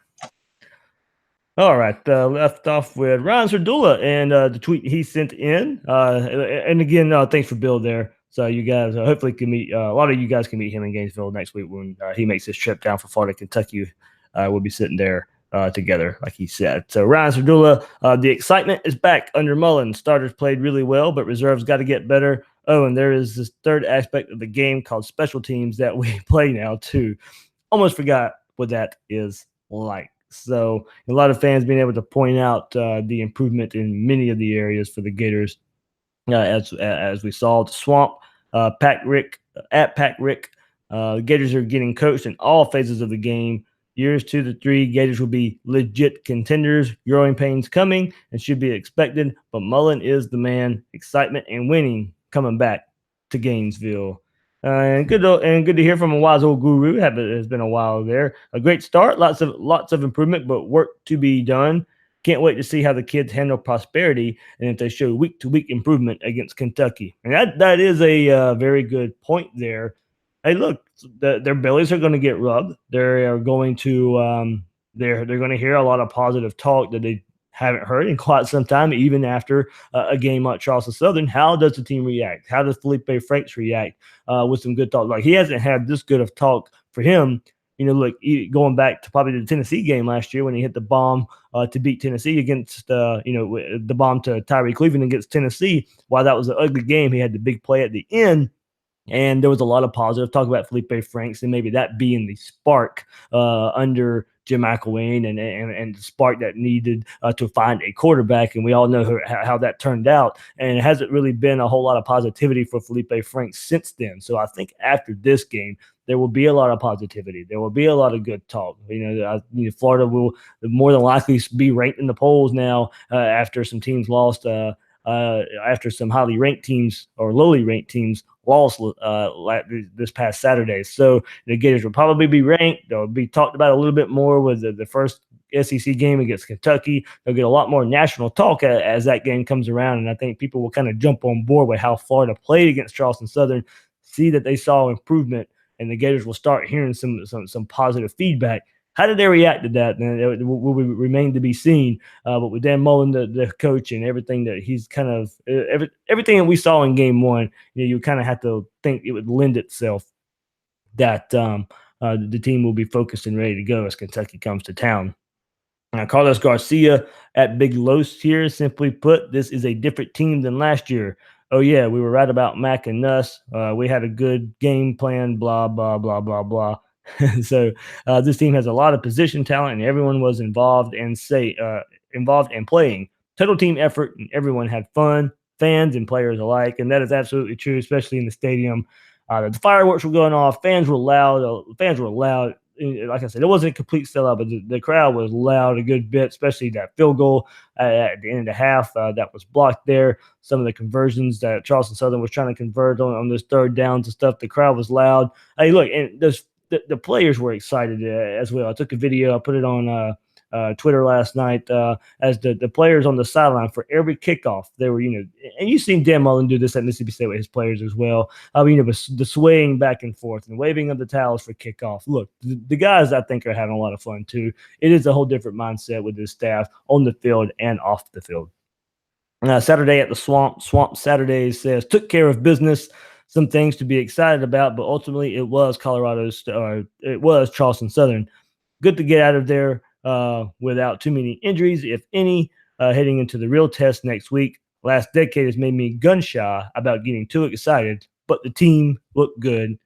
All right, left off with Ryan Sardula and the tweet he sent in. And again, thanks for Bill there. So you guys hopefully can meet a lot of you guys can meet him in Gainesville next week when he makes his trip down from Florida, Kentucky. We'll be sitting there together, like he said. So Ryan Sardula, the excitement is back under Mullen. Starters played really well, but reserves got to get better. Oh, and there is this third aspect of the game called special teams that we play now too. Almost forgot what that is like. So a lot of fans being able to point out the improvement in many of the areas for the Gators, as we saw the Swamp, Pack Rick. The Gators are getting coached in all phases of the game. Years 2 to 3, Gators will be legit contenders. Growing pains coming and should be expected, but Mullen is the man. Excitement and winning coming back to Gainesville. And good to hear from a wise old guru. It's been a while there. A great start, lots of improvement, but work to be done. Can't wait to see how the kids handle prosperity and if they show week-to-week improvement against Kentucky. And that is a very good point there. Hey, look, their bellies are going to get rubbed. They are going to they're going to hear a lot of positive talk that they haven't heard in quite some time, even after a game like Charleston Southern. How does the team react? How does Felipe Franks react with some good talk? Like, he hasn't had this good of talk for him. Look, going back to probably the Tennessee game last year when he hit the bomb to beat Tennessee against, the bomb to Tyree Cleveland against Tennessee. While that was an ugly game, he had the big play at the end. And there was a lot of positive talk about Felipe Franks and maybe that being the spark under Jim McElwain and the spark that needed to find a quarterback. And we all know how that turned out. And it hasn't really been a whole lot of positivity for Felipe Franks since then. So I think after this game, there will be a lot of positivity. There will be a lot of good talk. Florida will more than likely be ranked in the polls now after some teams lost. After some highly ranked teams or lowly ranked teams lost this past Saturday. So the Gators will probably be ranked. They'll be talked about a little bit more with the first SEC game against Kentucky. They'll get a lot more national talk as that game comes around. And I think people will kind of jump on board with how Florida played against Charleston Southern, see that they saw improvement, and the Gators will start hearing some positive feedback. How did they react to that? And it will remain to be seen. But with Dan Mullen, the coach, and everything that he's kind of everything that we saw in game one, you kind of have to think it would lend itself that the team will be focused and ready to go as Kentucky comes to town. Carlos Garcia at Big Los here. Simply put, this is a different team than last year. Oh, yeah, we were right about Mac and Nuss. We had a good game plan, blah, blah, blah, blah, blah. So this team has a lot of position talent, and everyone was involved and playing. Total team effort, and everyone had fun, fans and players alike, and that is absolutely true, especially in the stadium. The fireworks were going off. Fans were loud. Like I said, it wasn't a complete sellout, but the crowd was loud a good bit, especially that field goal at the end of the half that was blocked there. Some of the conversions that Charleston Southern was trying to convert on those third downs and stuff, the crowd was loud. Hey, look, and the players were excited as well. I took a video, I put it on Twitter last night as the players on the sideline for every kickoff. They were, and you've seen Dan Mullen do this at Mississippi State with his players as well. The swaying back and forth and waving of the towels for kickoff. Look, the guys I think are having a lot of fun too. It is a whole different mindset with this staff on the field and off the field. Saturday at the Swamp Saturdays says took care of business. Some things to be excited about, but ultimately it was it was Charleston Southern. Good to get out of there without too many injuries, if any, heading into the real test next week. Last decade has made me gun shy about getting too excited, but the team looked good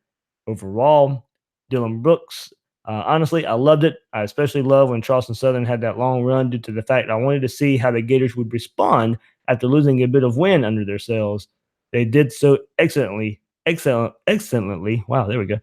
overall. Dylan Brooks, honestly, I loved it. I especially love when Charleston Southern had that long run due to the fact I wanted to see how the Gators would respond after losing a bit of wind under themselves. They did so excellently. Wow, there we go.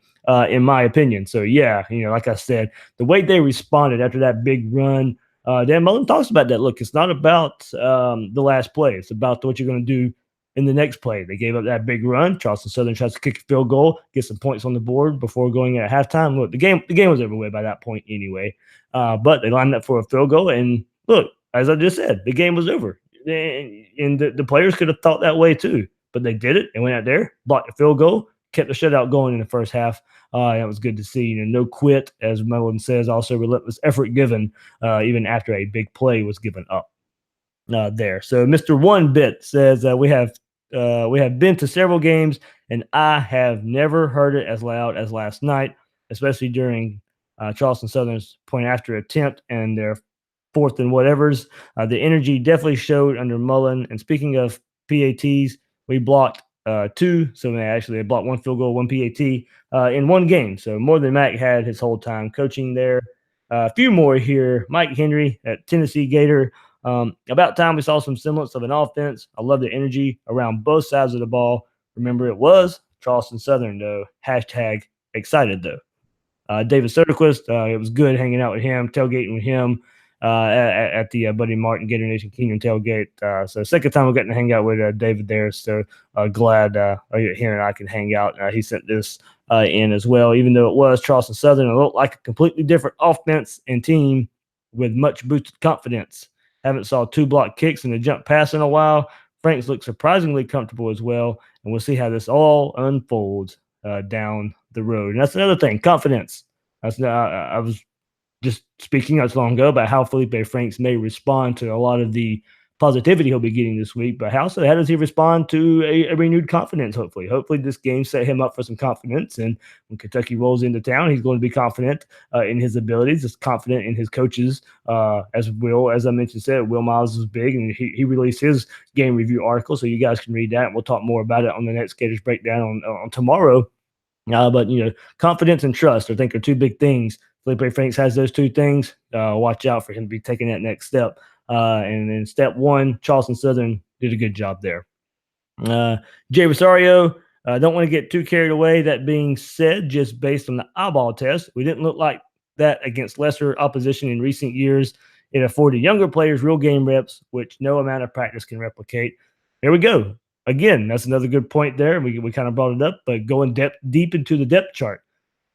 In my opinion. So, yeah, like I said, the way they responded after that big run, Dan Mullen talks about that. Look, it's not about the last play. It's about what you're going to do in the next play. They gave up that big run. Charleston Southern tries to kick a field goal, get some points on the board before going at halftime. Look, the game was over with by that point anyway. But they lined up for a field goal, and look, as I just said, the game was over. And the players could have thought that way too. But they did it. They went out there, blocked the field goal, kept the shutout going in the first half. That was good to see. No quit, as Mullen says, also relentless effort given even after a big play was given up there. So Mr. One Bit says we have been to several games, and I have never heard it as loud as last night, especially during Charleston Southern's point after attempt and their fourth and whatevers. The energy definitely showed under Mullen. And speaking of PATs, we blocked 2, so they blocked 1 field goal, 1 PAT in one game. So more than Mac had his whole time coaching there. A few more here. Mike Henry at Tennessee Gator. About time we saw some semblance of an offense. I love the energy around both sides of the ball. Remember, it was Charleston Southern, though. # excited, though. David Soderquist, it was good hanging out with him, tailgating with him. At the Buddy Martin Gator Nation Kingdom tailgate. So second time we're getting to hang out with David there. So glad here and I can hang out. He sent this in as well, even though it was Charleston Southern. It looked like a completely different offense and team with much boosted confidence. Haven't saw 2 block kicks and a jump pass in a while. Franks looks surprisingly comfortable as well, and we'll see how this all unfolds down the road. And that's another thing, confidence. I was just speaking not so long ago about how Felipe Franks may respond to a lot of the positivity he'll be getting this week, but how does he respond to a renewed confidence? Hopefully this game set him up for some confidence, and when Kentucky rolls into town, he's going to be confident in his abilities, just confident in his coaches. As I mentioned, Will Miles is big, and he released his game review article, so you guys can read that. And we'll talk more about it on the next Gators breakdown on tomorrow. But confidence and trust, I think, are 2 big things. Felipe Franks has those 2 things. Watch out for him to be taking that next step. And in step 1, Charleston Southern did a good job there. Jay Rosario, don't want to get too carried away. That being said, just based on the eyeball test, we didn't look like that against lesser opposition in recent years. It afforded younger players real game reps, which no amount of practice can replicate. There we go. Again, that's another good point there. We kind of brought it up, but going deep into the depth chart.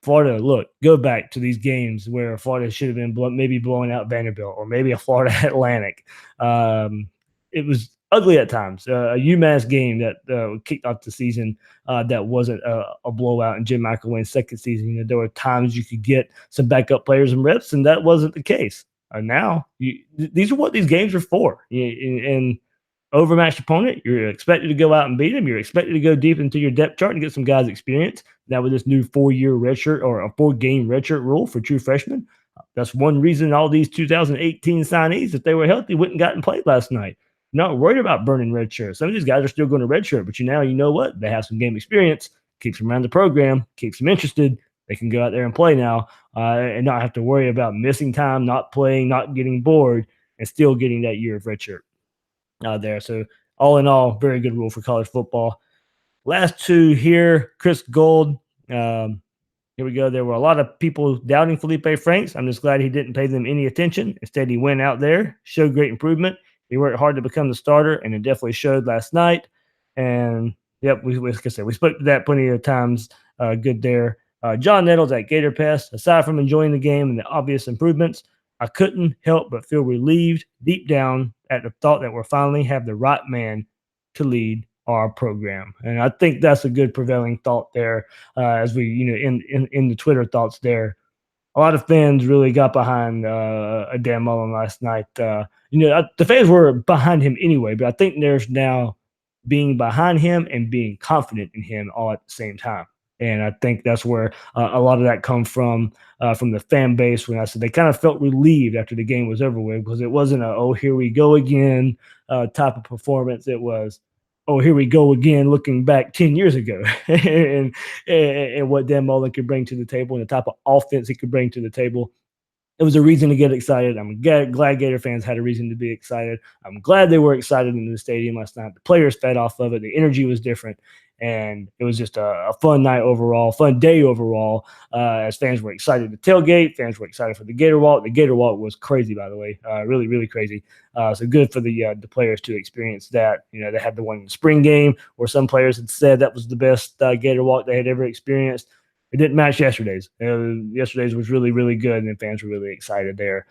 Florida, look, go back to these games where Florida should have been maybe blowing out Vanderbilt or maybe a Florida Atlantic. It was ugly at times. A UMass game that kicked off the season that wasn't a blowout in Jim McElwain's second season. There were times you could get some backup players and reps, and that wasn't the case. Now, these are what these games are for. And overmatched opponent, you're expected to go out and beat them. You're expected to go deep into your depth chart and get some guys experience. Now with this new 4-year redshirt or a 4-game redshirt rule for true freshmen, that's one reason all these 2018 signees, if they were healthy, wouldn't gotten played last night. Not worried about burning red shirts. Some of these guys are still going to redshirt, but you know what? They have some game experience, keeps them around the program, keeps them interested. They can go out there and play now and not have to worry about missing time, not playing, not getting bored, and still getting that year of redshirt there. So all in all, very good rule for college football. Last 2 here, Chris Gold. Here we go. There were a lot of people doubting Felipe Franks. I'm just glad he didn't pay them any attention. Instead, he went out there, showed great improvement. He worked hard to become the starter, and it definitely showed last night. And, yep, like I said, we spoke to that plenty of times. Good there. John Nettles at Gator Pest. Aside from enjoying the game and the obvious improvements, I couldn't help but feel relieved deep down at the thought that we'll finally have the right man to lead our program. And I think that's a good prevailing thought there as we, in the Twitter thoughts there. A lot of fans really got behind Dan Mullen last night. The fans were behind him anyway, but I think there's now being behind him and being confident in him all at the same time. And I think that's where a lot of that comes from the fan base. When I said they kind of felt relieved after the game was over with, because it wasn't a, oh, here we go again type of performance. It was, oh, here we go again, looking back 10 years ago and what Dan Mullen could bring to the table and the type of offense he could bring to the table. It was a reason to get excited. I'm glad Gator fans had a reason to be excited. I'm glad they were excited in the stadium last night. The players fed off of it. The energy was different. And it was just a fun night overall, fun day overall, as fans were excited to tailgate. Fans were excited for the Gator Walk. The Gator Walk was crazy, by the way, really, really crazy. So good for the players to experience that. They had the one in the spring game where some players had said that was the best Gator Walk they had ever experienced. It didn't match yesterday's. Yesterday's was really, really good, and the fans were really excited there.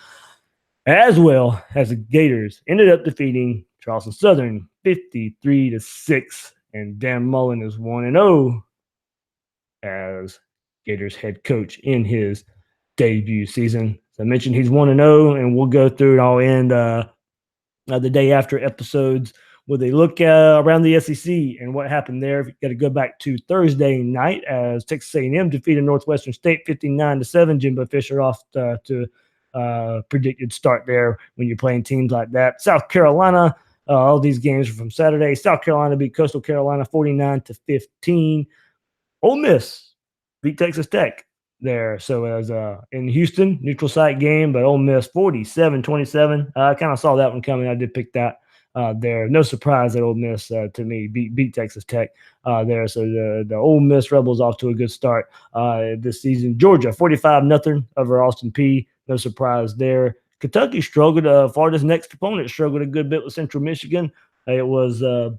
As well as the Gators ended up defeating Charleston Southern 53-6. And Dan Mullen is 1-0 as Gators head coach in his debut season. As I mentioned, he's 1-0, and we'll go through it all in the day after episodes where they look around the SEC and what happened there. You've got to go back to Thursday night as Texas A&M defeated Northwestern State 59-7. Jimbo Fisher off to predicted start there when you're playing teams like that. South Carolina. All these games are from Saturday. South Carolina beat Coastal Carolina 49-15. Ole Miss beat Texas Tech there. So as in Houston, neutral site game, but Ole Miss 47-27. I kind of saw that one coming. I did pick that there. No surprise that Ole Miss to me beat Texas Tech there. So the Ole Miss Rebels off to a good start this season. Georgia 45-0 over Austin Peay. No surprise there. Kentucky struggled. Florida's next opponent struggled a good bit with Central Michigan. It was, I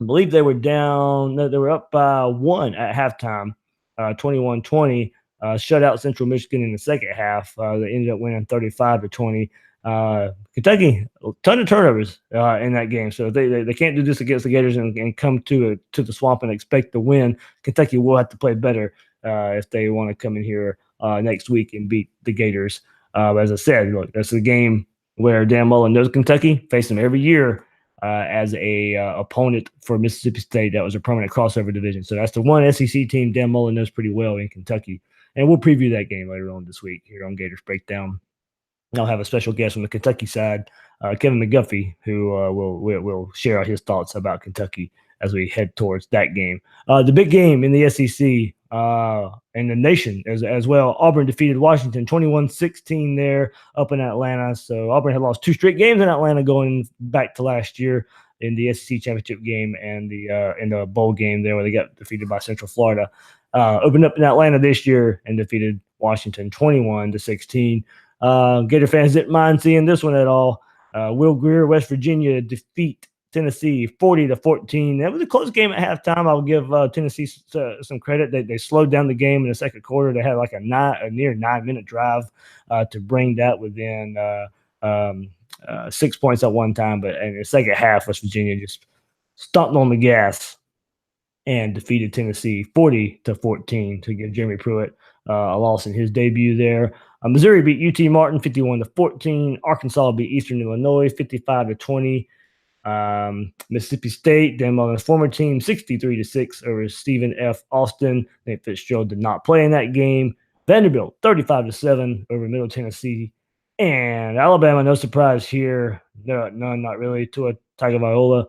believe they were down. No, they were up by 1 at halftime, 21-20. Shut out Central Michigan in the second half. They ended up winning 35-20. Kentucky, a ton of turnovers in that game. So they can't do this against the Gators and come to the Swamp and expect to win. Kentucky will have to play better if they want to come in here next week and beat the Gators. As I said, look, that's a game where Dan Mullen knows Kentucky, face them every year as a opponent for Mississippi State. That was a permanent crossover division. So that's the one SEC team Dan Mullen knows pretty well in Kentucky. And we'll preview that game later on this week here on Gators Breakdown. I'll have a special guest from the Kentucky side, Kevin McGuffey, who will share his thoughts about Kentucky as we head towards that game. The big game in the SEC and the nation as well. Auburn defeated Washington 21-16 there up in Atlanta. So Auburn had lost 2 straight games in Atlanta going back to last year in the SEC championship game and in the bowl game there where they got defeated by Central Florida. Opened up in Atlanta this year and defeated Washington 21-16. Gator fans didn't mind seeing this one at all. Will Greer, West Virginia defeat Tennessee 40-14. That was a close game at halftime. I'll give Tennessee some credit. They slowed down the game in the second quarter. They had like a near 9-minute drive to bring that within 6 points at one time. But in the second half, West Virginia just stomped on the gas and defeated Tennessee 40-14 to give Jeremy Pruitt a loss in his debut there. Missouri beat UT Martin 51-14. Arkansas beat Eastern Illinois 55-20. Mississippi State, Dan Mullen's former team, 63-6 over Stephen F. Austin. Nate Fitzgerald did not play in that game. Vanderbilt 35-7 over Middle Tennessee. And Alabama, no surprise here. No, none, not really. Tua Tagovailoa.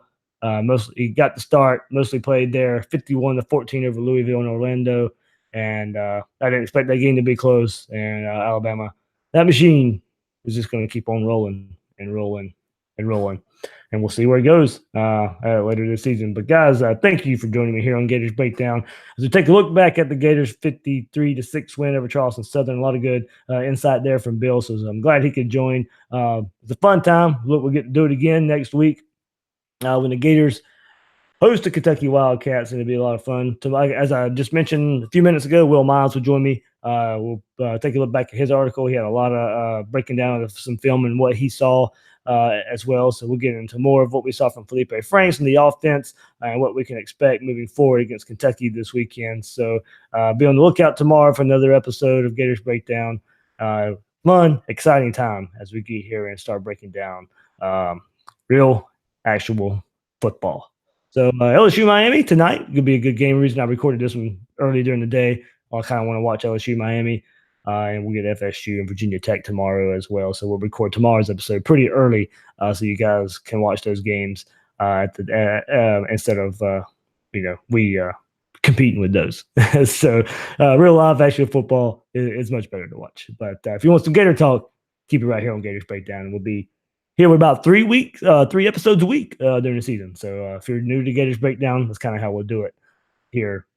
Mostly he got the start, mostly played there, 51-14 over Louisville and Orlando. And I didn't expect that game to be close. And Alabama, that machine is just going to keep on rolling and rolling and rolling. And we'll see where it goes later this season. But guys, thank you for joining me here on Gators Breakdown as we take a look back at the Gators 53-6 win over Charleston Southern. A lot of good insight there from Bill. So I'm glad he could join. It's a fun time. Look, we'll get to do it again next week when the Gators host the Kentucky Wildcats, and it'll be a lot of fun. As I just mentioned a few minutes ago, Will Miles will join me. We'll take a look back at his article. He had a lot of breaking down of some film and what he saw as well. So we'll get into more of what we saw from Felipe Franks and the offense and what we can expect moving forward against Kentucky this weekend. So be on the lookout tomorrow for another episode of Gators Breakdown. Fun, exciting time as we get here and start breaking down real, actual football. So LSU Miami tonight could be a good game. The reason I recorded this one early during the day, I kind of want to watch LSU Miami, and we'll get FSU and Virginia Tech tomorrow as well. So we'll record tomorrow's episode pretty early, so you guys can watch those games instead of we competing with those. So real live actual football is much better to watch. But if you want some Gator talk, keep it right here on Gators Breakdown, and we'll be here with about 3 episodes a week during the season. So if you're new to Gators Breakdown, that's kind of how we'll do it here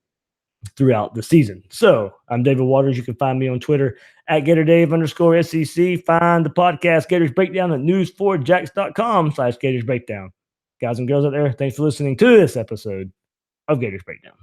throughout the season. So I'm David Waters. You can find me on Twitter at GatorDave_SEC. Find the podcast Gators Breakdown at news4jax.com/Gators Breakdown. Guys and girls out there, thanks for listening to this episode of Gators Breakdown.